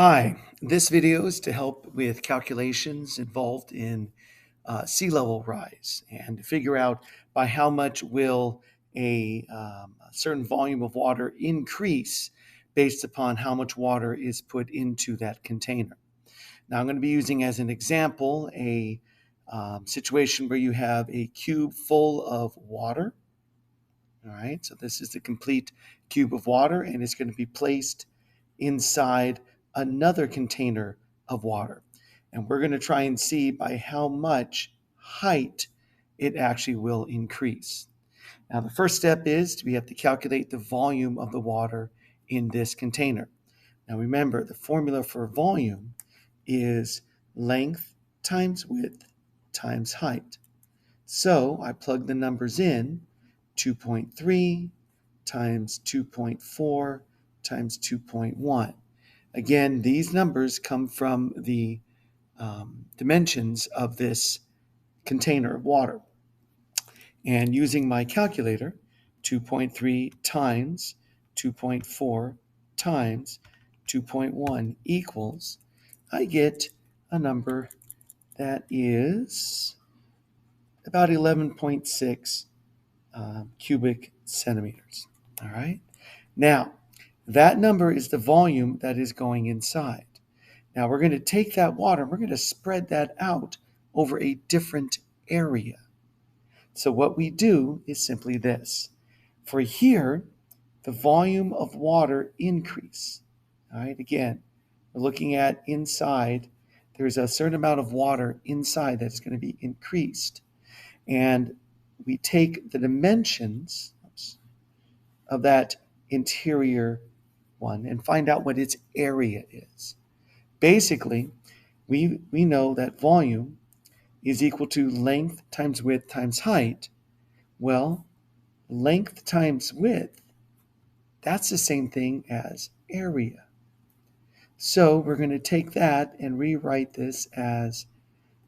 Hi, this video is to help with calculations involved in sea level rise and to figure out by how much will a certain volume of water increase based upon how much water is put into that container. Now I'm going to be using as an example a situation where you have a cube full of water. All right, so this is the complete cube of water and it's going to be placed inside another container of water. And we're going to try and see by how much height it actually will increase. Now, the first step is we have to calculate the volume of the water in this container. Now, remember, the formula for volume is length times width times height. So I plug the numbers in, 2.3 times 2.4 times 2.1. Again, these numbers come from the dimensions of this container of water. And using my calculator, 2.3 times 2.4 times 2.1 equals, I get a number that is about 11.6 cubic centimeters. All right. Now, that number is the volume that is going inside. Now, we're going to take that water, we're going to spread that out over a different area. So what we do is simply this. For here, the volume of water increase. All right. Again, we're looking at inside. There's a certain amount of water inside that's going to be increased. And we take the dimensions of that interior one and find out what its area is. Basically, we know that volume is equal to length times width times height. Well, length times width, that's the same thing as area. So we're going to take that and rewrite this as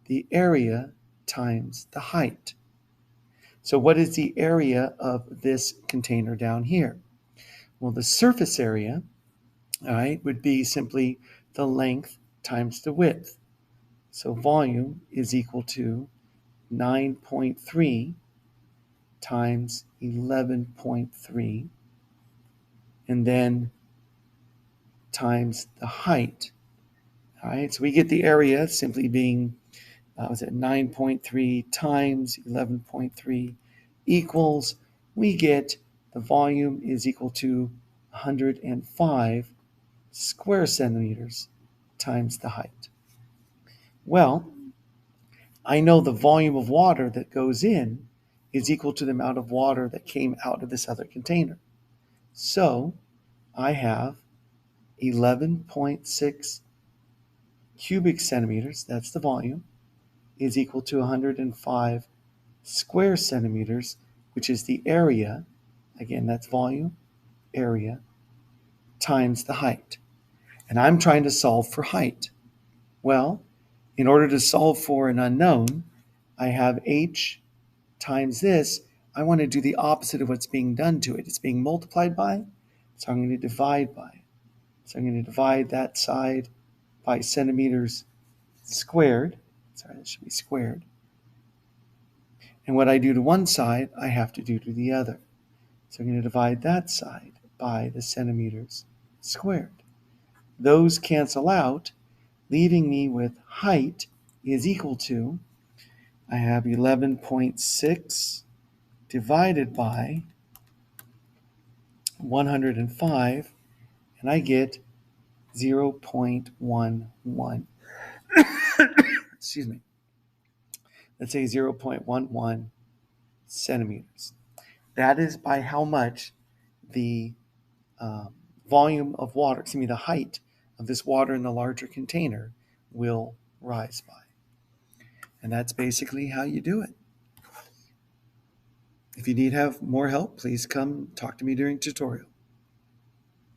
the area times the height. So what is the area of this container down here? Well, the surface area, all right, would be simply the length times the width. So volume is equal to 9.3 times 11.3, and then times the height. All right, so we get the area simply being, 9.3 times 11.3 equals, we get the volume is equal to 105 square centimeters times the height. Well, I know the volume of water that goes in is equal to the amount of water that came out of this other container. So I have 11.6 cubic centimeters, that's the volume, is equal to 105 square centimeters, which is the area. Again, that's volume, area, times the height. And I'm trying to solve for height. Well, in order to solve for an unknown, I have h times this. I want to do the opposite of what's being done to it. It's being multiplied by, so I'm going to divide by. So I'm going to divide that side by centimeters squared. Sorry, that should be squared. And what I do to one side, I have to do to the other. So I'm going to divide that side by the centimeters squared. Those cancel out, leaving me with height is equal to, I have 11.6 divided by 105, and I get 0.11. Excuse me. Let's say 0.11 centimeters. That is by how much the volume of water, the height of this water in the larger container will rise by. And that's basically how you do it. If you need have more help, please come talk to me during tutorial.